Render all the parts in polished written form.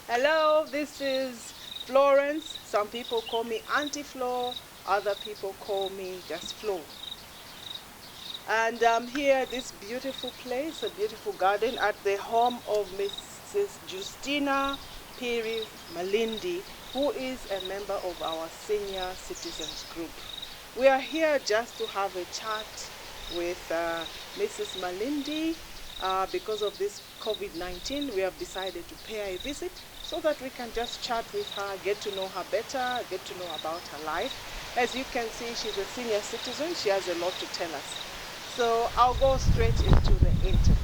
Hello, this is Florence. Some people call me Auntie Flo, other people call me just Flo. And I'm here at this beautiful place, a beautiful garden at the home of Mrs. Justina Malindi, who is a member of our senior citizens group. We are here just to have a chat with Mrs. Malindi. Because of this COVID-19, we have decided to pay her a visit so that we can just chat with her, get to know her better, get to know about her life. As you can see, she's a senior citizen. She has a lot to tell us. So I'll go straight into the interview.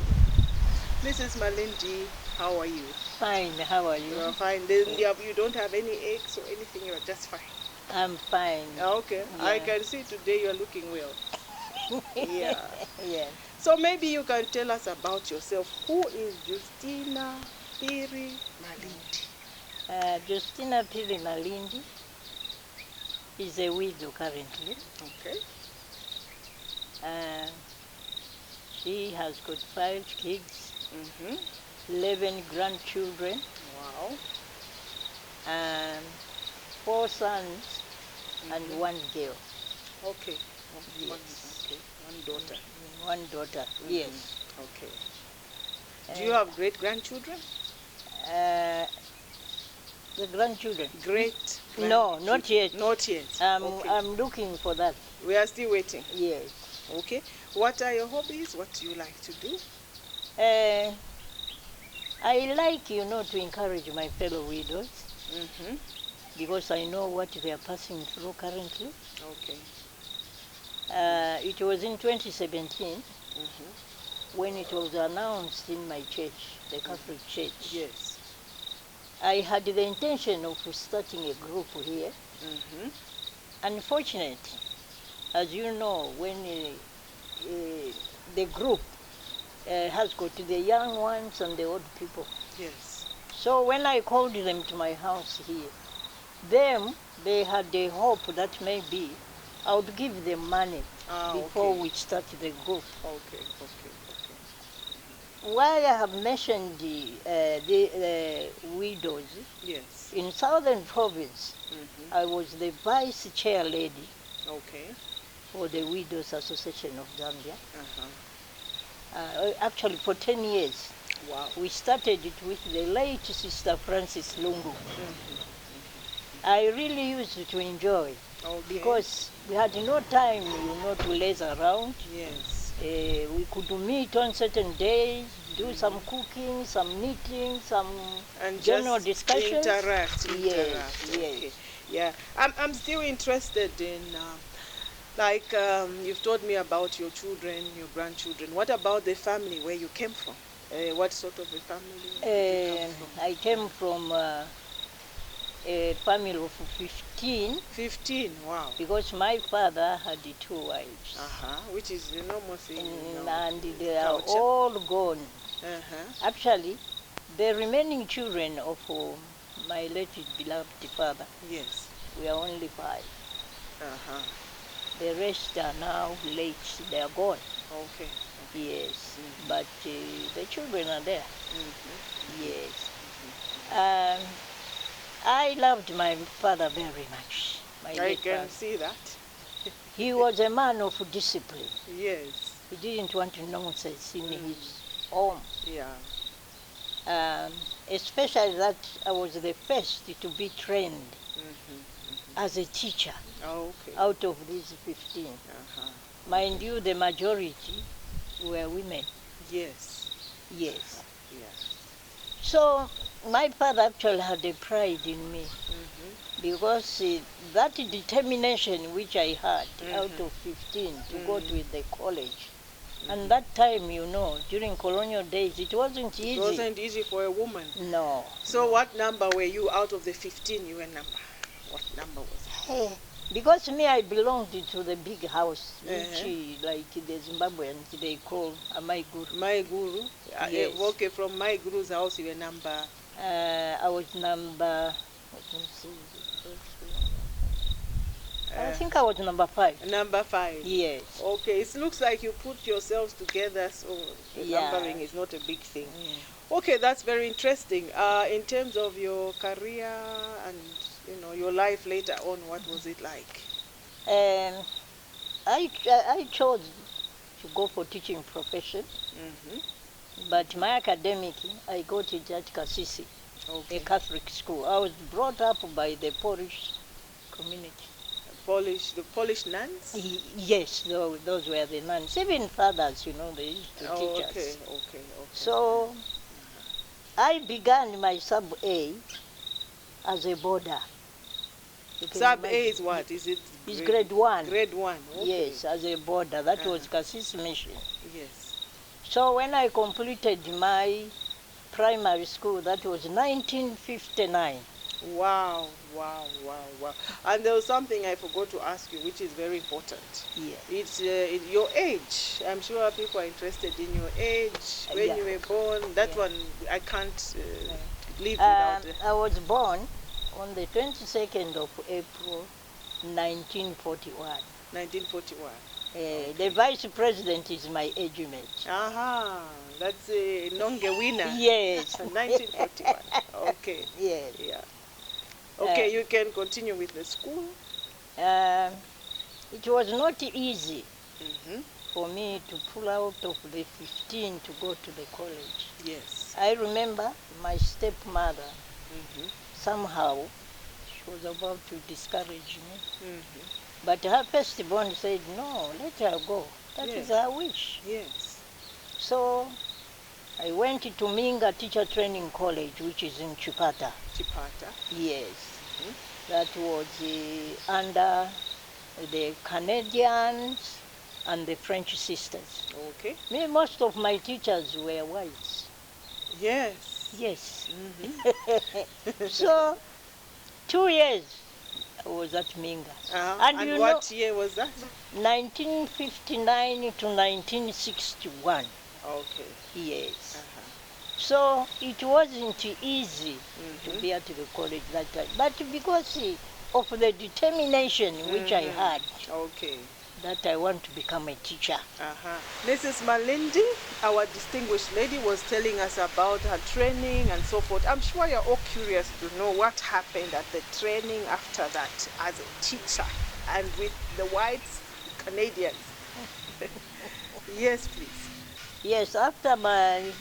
Mrs. Malindi, how are you? Fine, how are you? You're fine. You don't have any aches or anything, you're just fine. I'm fine. Okay, Yeah. I can see today you're looking well. Yeah. Yeah. So maybe you can tell us about yourself. Who is Justina Malindi? Justina Malindi is a widow currently. Okay. She has got 5 kids, Mm-hmm. 11 grandchildren, Wow. and 4 sons and 1 girl. Okay. Yes. One daughter. 1 daughter, yes. Okay. Do you have great-grandchildren? The grandchildren? Great. No, not yet. Not yet. Okay. I'm looking for that. We are still waiting. Yes. Okay. What are your hobbies? What do you like to do? I like, to encourage my fellow widows Mm-hmm. because I know what they are passing through currently. Okay. It was in 2017 Mm-hmm. when it was announced in my church, the Catholic Church. Yes. I had the intention of starting a group here. Mm-hmm. Unfortunately, as you know, when the group has got the young ones and the old people. Yes. So when I called them to my house here, they had the hope that maybe I would give them money before okay. we start the group. Okay. Why I have mentioned the widows, Yes. in Southern Province, Mm-hmm. I was the vice chair lady Okay. for the Widows Association of Zambia. Uh-huh. Actually, for 10 years. Wow. We started it with the late Sister Francis Lungu. Mm-hmm. I really used to enjoy Okay. because we had no time, to laze around. Yes. We could meet on certain days, do some cooking, some knitting, some And general just discussions. interact. Yes, Okay. yes. Yeah. I'm still interested in you've told me about your children, your grandchildren. What about the family where you came from? What sort of a family did you come from? I came from a family of 15 15. Wow. because my father had 2 wives. Which is enormous in And they are culture. all gone. Uh-huh. Actually, the remaining children of my late beloved father, Yes. we are only 5. Uh-huh. The rest are now late, they are gone. Okay. Yes, but the children are there. Mm-hmm. Yes. I loved my father very much. My I late can father. see that. He was a man of discipline. Yes. He didn't want nonsense in his home. Yeah. Especially that I was the first to be trained Mm-hmm. as a teacher Okay. out of these 15. Uh-huh. Mind you, the majority were women. Yes. Yes. Yeah. So my father actually had a pride in me Mm-hmm. because that determination which I had out of 15 to go to the college. And that time, during colonial days, it wasn't easy. It wasn't easy for a woman. No. So what number were you out of the 15? You were number. What number was it? Because me, I belonged to the big house, Uh-huh. which, like the Zimbabweans, they call a my guru. My guru. Yes. Okay, from my guru's house, you were number. I was number, let me see, I think I was number 5. Number 5. Yes. Okay, it looks like you put yourselves together, so the Yeah. numbering is not a big thing. Mm. Okay, that's very interesting. In terms of your career and your life later on, what was it like? I chose to go for teaching profession, but my academic, I got it at Kasisi, Okay. a Catholic school. I was brought up by the Polish community. The Polish nuns? Yes, those were the nuns. Even fathers, they used to teach Okay, us. okay. So I began my sub-A as a boarder. Sub-A is what? Is it? It's grade 1. Grade 1, okay. Yes, as a boarder. That was Kasisi mission. Yes. So when I completed my primary school, that was 1959. Wow. And there was something I forgot to ask you, which is very important. Yeah. It's your age. I'm sure people are interested in your age, when you were born. That one, I can't live without. I was born on the 22nd of April, 1941. 1941. The vice president is my age mate. Aha, that's a Nonge winner. Yes. 1941. Okay. Yes. Yeah. Okay, you can continue with the school. It was not easy for me to pull out of the 15 to go to the college. Yes. I remember my stepmother, somehow, she was about to discourage me. But her firstborn said, no, let her go. That is her wish. Yes. So I went to Minga Teacher Training College, which is in Chipata. Chipata. Yes. That was under the Canadians and the French sisters. Okay. Most of my teachers were whites. Yes. Yes. So 2 years I was at Minga. And what year was that? 1959 to 1961. Okay. Yes. So it wasn't easy to be at the college that time. But because of the determination which I had, that I want to become a teacher. Mrs. Malindi, our distinguished lady, was telling us about her training and so forth. I'm sure you're all curious to know what happened at the training after that as a teacher and with the whites, Canadians. Yes, please. Yes, after my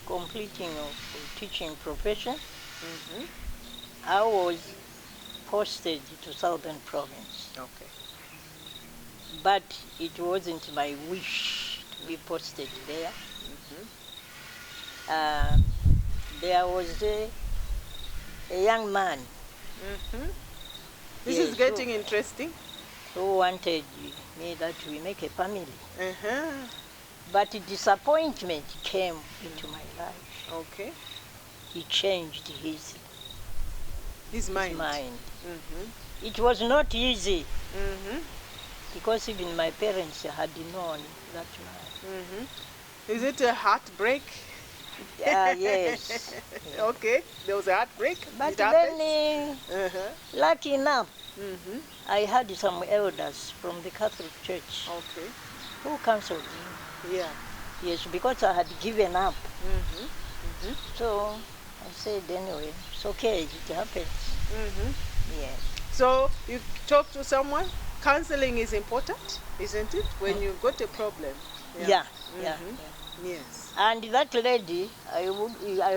completing of teaching profession, I was posted to Southern Province. Okay. But it wasn't my wish to be posted there. There was a young man. This is getting interesting. Who wanted me that we make a family. But disappointment came into my life. Okay. He changed his mind. It was not easy. Because even my parents had known that man. Is it a heartbreak? Yes. Okay, there was a heartbreak. But then, lucky enough, I had some elders from the Catholic Church who counseled me. Yeah. Yes, because I had given up. So I said, anyway, it's okay, it happens. Yes. So you talk to someone. Counseling is important, isn't it? When you've got a problem. Yeah. Yes. And that lady, I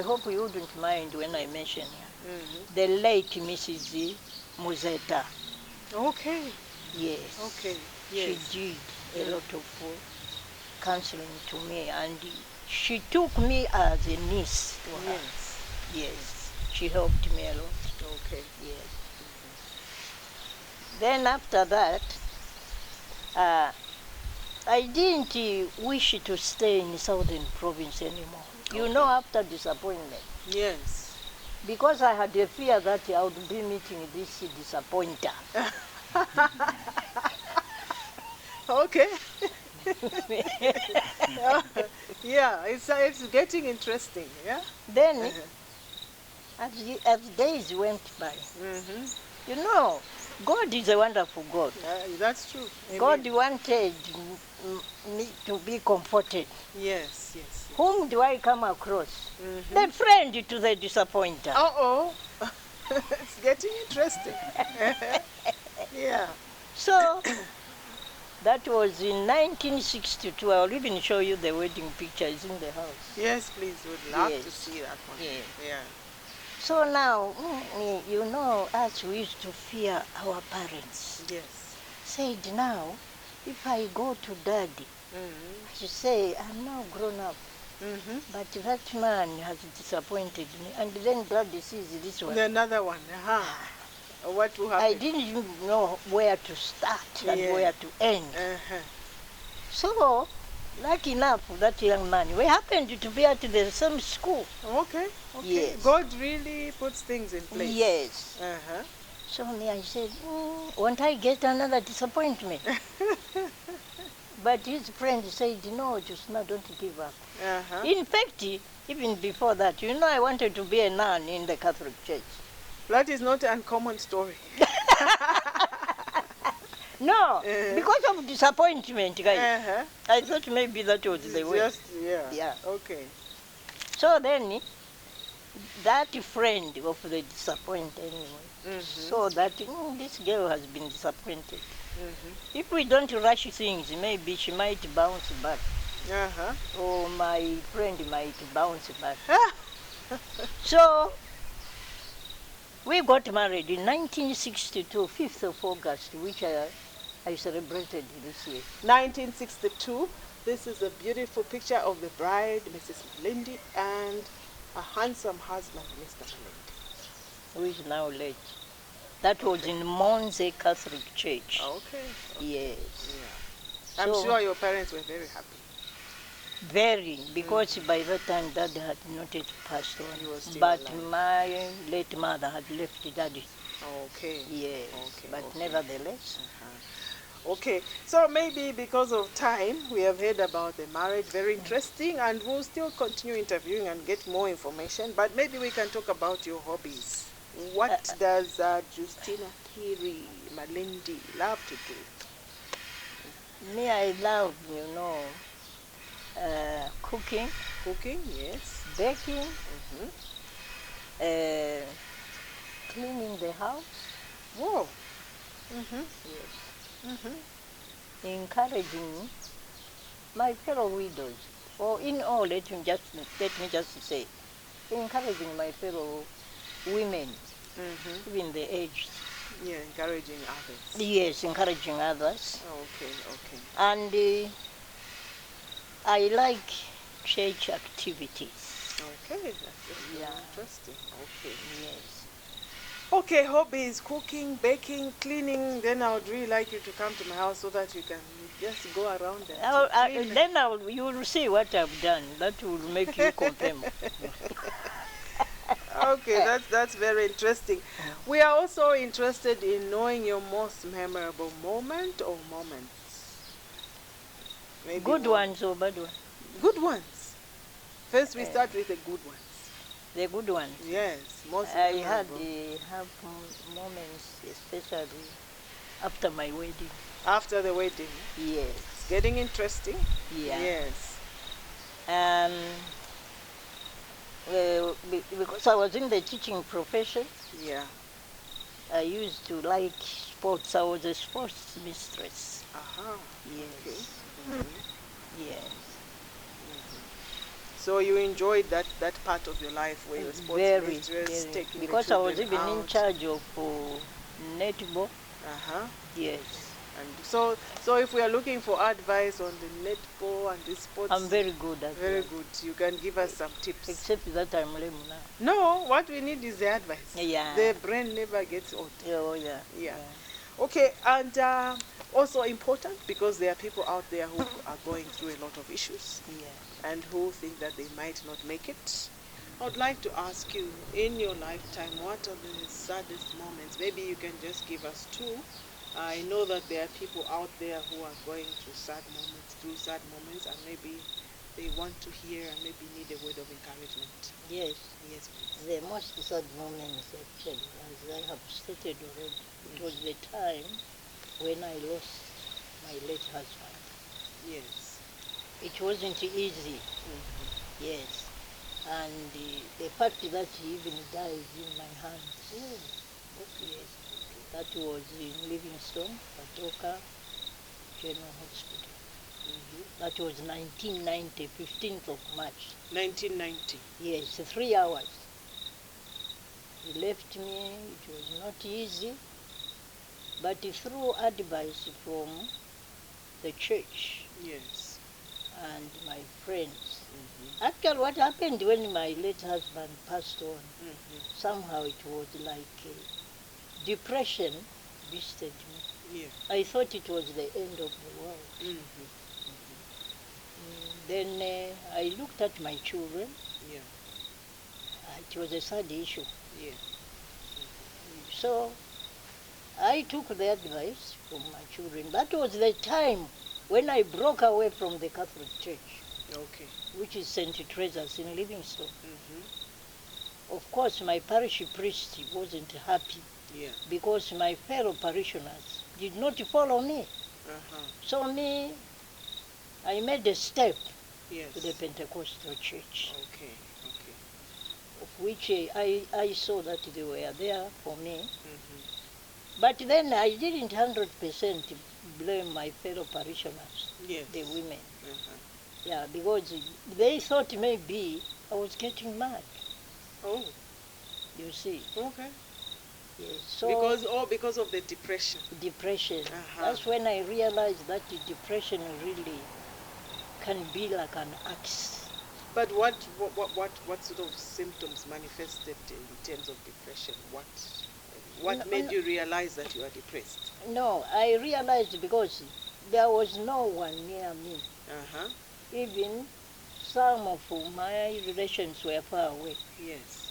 hope you wouldn't mind when I mention her. The late Mrs. Muzeta. Okay. Yes. Okay. Yes. She did a lot of counseling to me, and she took me as a niece to her. Yes. She helped me a lot. Okay. Yes. Then after that, I didn't wish to stay in Southern Province anymore. After disappointment. Yes. Because I had a fear that I would be meeting this disappointer. Okay. Yeah, it's getting interesting. Yeah. Then, as days went by, God is a wonderful God. That's true. Amen. God wanted me to be comforted. Yes, yes. Whom do I come across? The friend to the disappointer. Uh-oh. It's getting interesting. Yeah. So, that was in 1962. I'll even show you the wedding pictures in the house. Yes, please. Would love to see that one. Yes. Yeah. So now, you know, us, we used to fear our parents. Yes. Said now, if I go to daddy, I should say, I'm now grown up. But that man has disappointed me. And then daddy sees this one. Another one. What will happen? I didn't even know where to start and where to end. So, lucky enough, that young man, we happened to be at the same school. Okay. Yes. God really puts things in place. Yes. So me, I said, won't I get another disappointment? But his friend said, no, Justina, don't give up. In fact, even before that, you know, I wanted to be a nun in the Catholic Church. That is not an uncommon story. No, because of disappointment, guys. I thought maybe that was the way. Yeah. Okay. So then, that friend of the disappointed anyway, saw that this girl has been disappointed. If we don't rush things, maybe she might bounce back. Or my friend might bounce back. So, we got married in 1962, 5th of August, which I celebrated this year. 1962. This is a beautiful picture of the bride, Mrs. Malindi, and a handsome husband, Mr. Malindi. Who is now late. That was in Monze Catholic Church. Okay. Yes. Yeah. I'm sure your parents were very happy. Very, because by that time Dad had not yet passed on. But alive. My late mother had left Daddy. Okay. Yes. But nevertheless. Okay, so maybe because of time, we have heard about the marriage, very interesting, and we'll still continue interviewing and get more information, but maybe we can talk about your hobbies. What does Justina Malindi love to do? Me, I love, cooking. Cooking, yes. Baking. Cleaning the house. Whoa. Yes. Encouraging my fellow widows, or in all, let me just say, encouraging my fellow women, even the aged. Yeah, encouraging others. Yes, encouraging others. Okay. And I like church activities. Okay, that's interesting. Okay. Yes. Okay, hobbies, cooking, baking, cleaning. Then I would really like you to come to my house so that you can just go around and then you will see what I've done. That will make you compare. Okay, that's very interesting. We are also interested in knowing your most memorable moment or moments. Maybe good ones or bad ones? Good ones. First, we start with the good ones. The good ones? Yes, most I had moments, especially after my wedding. After the wedding? Yes. It's getting interesting? Yeah. Yes. Because I was in the teaching profession. Yeah. I used to like sports. I was a sports mistress. Yes. Okay. Yes. So you enjoyed that part of your life where you were sports mistress, taking because I was even in charge of netball. Yes. And so if we are looking for advice on the netball and the sports, I'm very good at very good. You can give us some tips. Except that I'm lame now. No, what we need is the advice. Yeah. The brain never gets old. Oh yeah. Yeah. Okay, and also important because there are people out there who are going through a lot of issues. Yeah. And who think that they might not make it. I would like to ask you, in your lifetime, what are the saddest moments? Maybe you can just give us two. I know that there are people out there who are going through sad moments, and maybe they want to hear and maybe need a word of encouragement? Yes. Yes, please. The most sad moments, actually, as I have stated already, it was the time when I lost my late husband. Yes. It wasn't easy. Yes. And the fact that he even died in my hands. Yes. That was in Livingstone, Patoka General Hospital. That was 1990, 15th of March. 1990? Yes, 3 hours. He left me. It was not easy. But through advice from the church, yes, and my friends. Actually, what happened when my late husband passed on, somehow it was like depression visited me. Yeah. I thought it was the end of the world. Then I looked at my children. Yeah. It was a sad issue. Yeah. So I took the advice from my children. That was the time when I broke away from the Catholic Church. Okay. Which is St. Teresa's in Livingstone. Of course, my parish priest wasn't happy. Yeah. Because my fellow parishioners did not follow me. So I made a step to the Pentecostal Church. Okay. Okay. Of which I saw that they were there for me. But then I didn't 100% blame my fellow parishioners, the women. Yeah, because they thought maybe I was getting mad. Oh. You see. Okay. Yes. So because of the depression. Depression. That's when I realized that the depression really can be like an axe. But what sort of symptoms manifested in terms of depression? What made you realize that you are depressed? No, I realized because there was no one near me. Even some of my relations were far away. Yes.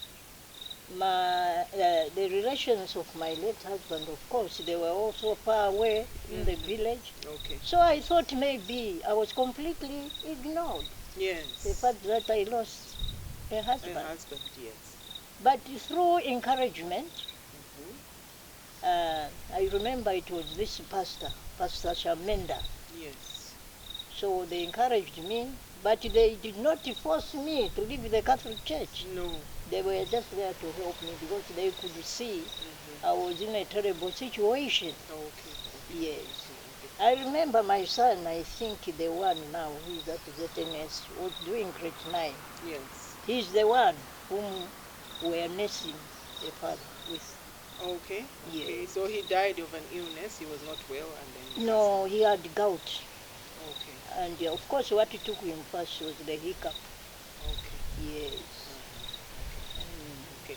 The relations of my late husband, of course, they were also far away in the village. Okay. So I thought maybe I was completely ignored. Yes. The fact that I lost a husband. A husband, yes. But through encouragement, I remember it was this pastor, Pastor Shamenda. Yes. So they encouraged me, but they did not force me to leave the Catholic Church. No. They were just there to help me because they could see I was in a terrible situation. Okay. Yes. I remember my son, I think the one now who is at ZNS, was doing grade 9. Yes. He's the one whom we are nursing the father with. Okay. Yes. Okay. So he died of an illness. He was not well, and then. No, he had gout. Okay. And of course, what took him first was the hiccup. Okay. Yes. Okay.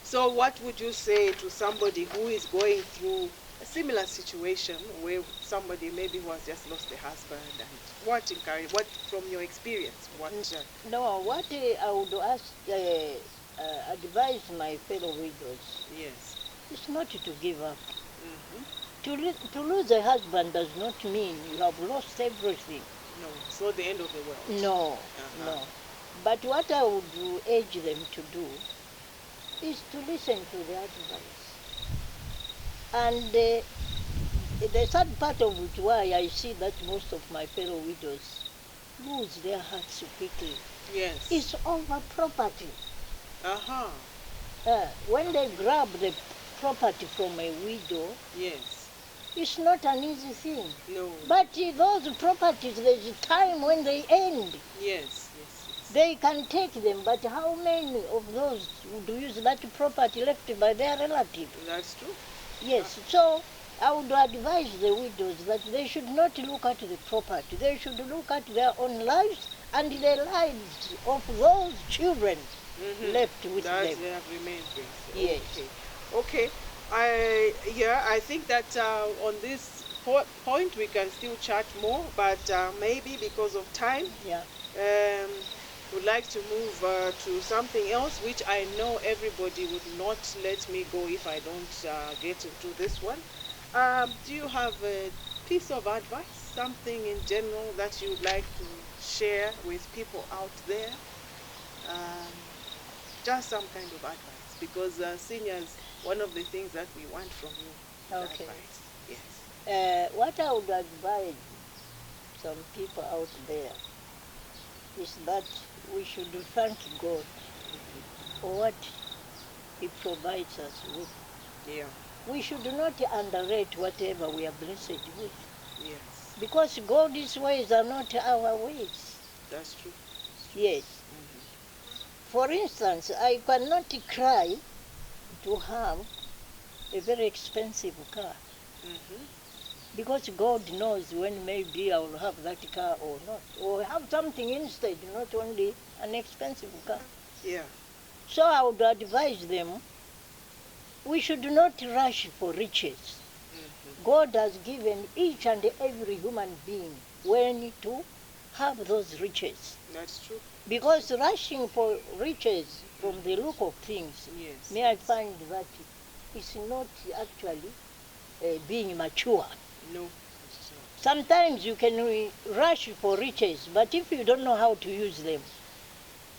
So, what would you say to somebody who is going through a similar situation where somebody maybe who has just lost a husband, and what from your experience, what? No, what I would advise my fellow widows. Yes. It's not to give up. To lose a husband does not mean you have lost everything. No, it's not the end of the world. No, no. But what I would urge them to do is to listen to the advice. And the sad part of it, why I see that most of my fellow widows lose their hearts quickly. Yes. It's over property. When they grab the property from a widow, yes, it's not an easy thing. No. But those properties, there's a time when they end. Yes, They can take them, but how many of those would use that property left by their relatives? That's true. Yes, so I would advise the widows that they should not look at the property. They should look at their own lives and the lives of those children left with them. They have remained with. Yes. Okay. I think that on this point we can still chat more, but maybe because of time, would like to move to something else, which I know everybody would not let me go if I don't get into this one. Do you have a piece of advice, something in general that you would like to share with people out there? Just some kind of advice, because seniors, one of the things that we want from you is advice. Yes. What I would advise some people out there is that we should thank God for what He provides us with. Yeah. We should not underrate whatever we are blessed with. Yes. Because God's ways are not our ways. That's true. Yes. For instance, I cannot cry to have a very expensive car. Because God knows when maybe I will have that car or not. Or have something instead, not only an expensive car. Yeah. So I would advise them, we should not rush for riches. God has given each and every human being when to have those riches. That's true. Because rushing for riches, from the look of things, may I find that it's not actually being mature. No. Sometimes you can rush for riches, but if you don't know how to use them,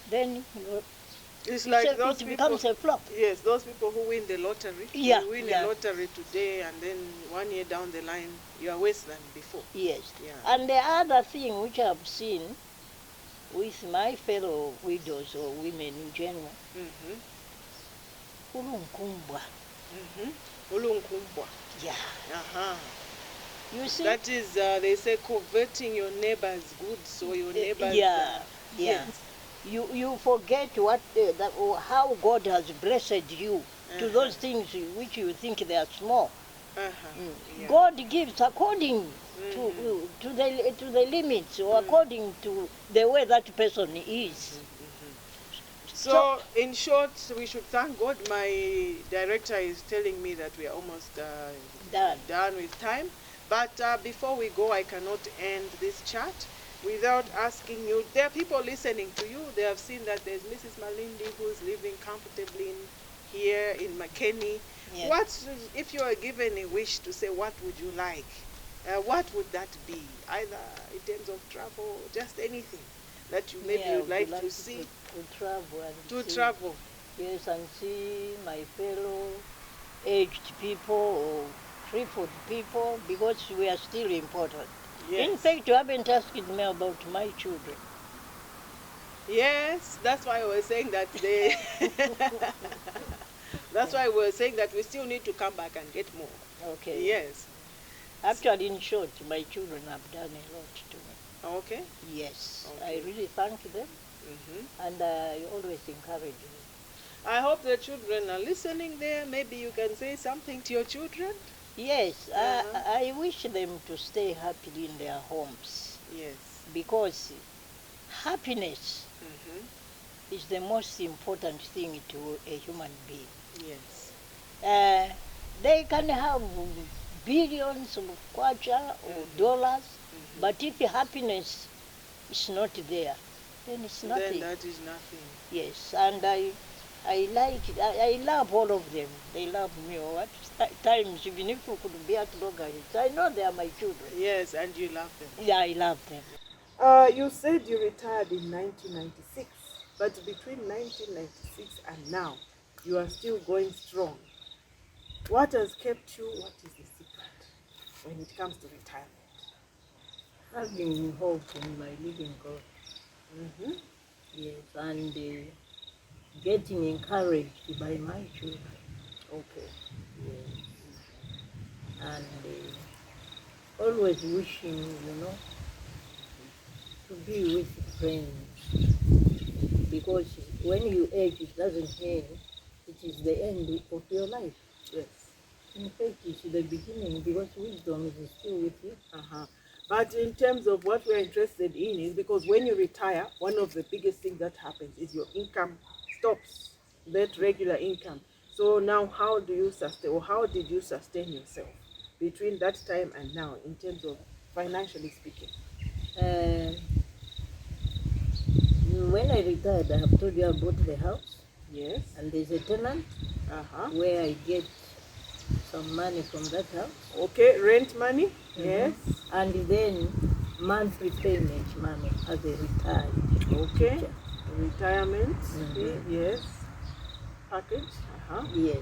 then it's like it becomes a flop. Yes, those people who win the lottery. Yeah, you win a lottery today, and then 1 year down the line, you are worse than before. Yes. Yeah. And the other thing which I've seen with my fellow widows or women in general, ulunkumbwa. Ulunkumbwa. Yeah. You see? That is, they say, coveting your neighbor's goods or your neighbor's... Yeah. Yes. You forget how God has blessed you to those things which you think they are small. Yeah. God gives according to the limits or according to the way that person is. So, in short, we should thank God. My director is telling me that we are almost done with time. But before we go, I cannot end this chat without asking you. There are people listening to you. They have seen that there's Mrs. Malindi who is living comfortably here in McKinney. Yes. What, if you are given a wish to say, what would you like? What would that be? Either in terms of travel, just anything that you maybe would like to see. To travel. To travel. Yes, and see my fellow aged people or crippled people, because we are still important. Yes. In fact, you haven't asked me about my children. Yes, that's why I was saying that they... That's why we were saying that we still need to come back and get more. Okay. Yes. Actually, in short, my children have done a lot to me. Okay. Yes. Okay. I really thank them, and I always encourage them. I hope the children are listening there. Maybe you can say something to your children. Yes, I wish them to stay happily in their homes. Yes. Because happiness is the most important thing to a human being. Yes. They can have billions of kwacha or dollars, but if happiness is not there, then it's nothing. Then that is nothing. Yes, and I love all of them. They love me. Or at times, even if we could be at loggerheads, I know they are my children. Yes, and you love them. Yeah, I love them. You said you retired in 1996, but between 1996 and now, you are still going strong. What has kept you? What is the secret when it comes to retirement? Having hope in my living God. Yes, and getting encouraged by my children. Okay. Yes. And always wishing, to be with friends. Because when you age, it doesn't end. It is the end of your life. Yes. In fact, it's the beginning, because wisdom is still with you. But in terms of what we're interested in is because when you retire, one of the biggest things that happens is your income stops, that regular income. So now how do you sustain, or how did you sustain yourself between that time and now in terms of financially speaking? When I retired, I have told you I bought the house. Yes. And there's a tenant where I get some money from that house. Okay, rent money. Yes. And then monthly payment money as a retired Okay. teacher. Retirement, yes. Package. Yes.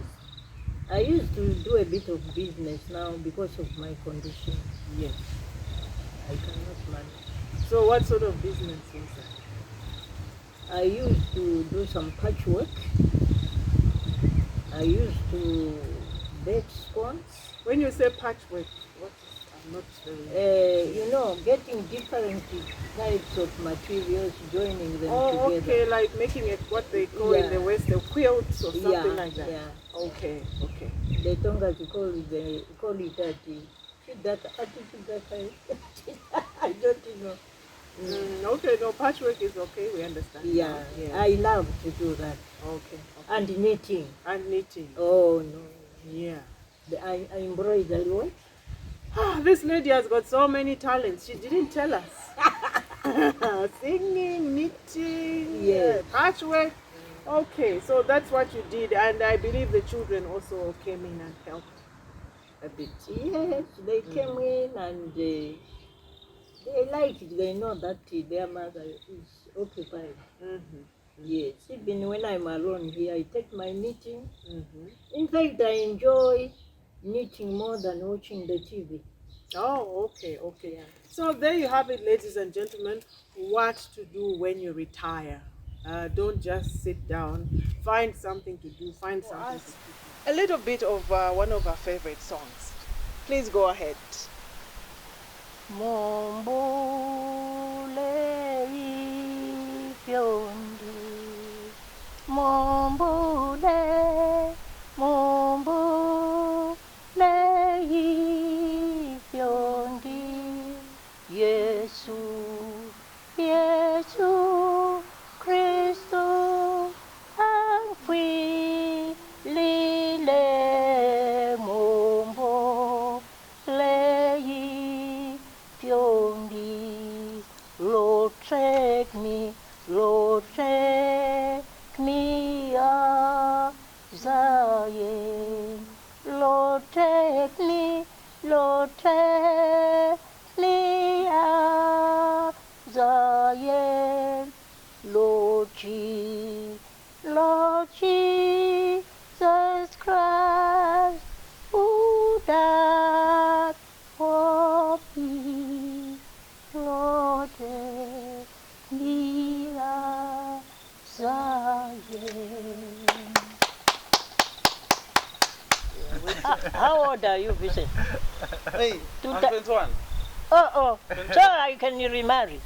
I used to do a bit of business now because of my condition. Yes. I cannot manage. So what sort of business was that? I used to do some patchwork. I used to bake scones. When you say patchwork, what is, I'm not very... you know, getting different types of materials, joining them together. Okay, like making it what they call in the West, the quilts or something like that. Yeah. Okay. The Tongas call it that. I don't know. Okay, no, patchwork is okay, we understand. Yeah, I love to do that. Okay. And knitting. Oh, no. Yeah. I embroidery work. This lady has got so many talents. She didn't tell us. Singing, knitting, patchwork. Okay, so that's what you did, and I believe the children also came in and helped a bit. Yes, they came in and they like it. They know that their mother is occupied. Yes, even when I'm alone here, I take my knitting. In fact, I enjoy knitting more than watching the TV. Oh, okay. Yeah. So there you have it, ladies and gentlemen, what to do when you retire. Don't just sit down. Find something to do. Find something to do. A little bit of one of our favorite songs. Please go ahead. Yesu Kristo angfwi lile mombo leyi pyondi. Lord take me a Zion. Lord take me a Zion. Lord Jesus Christ, who died for me. Lord, take me a Zion. How old are you, Vincent? Hey, I'm 21. So I can remarry.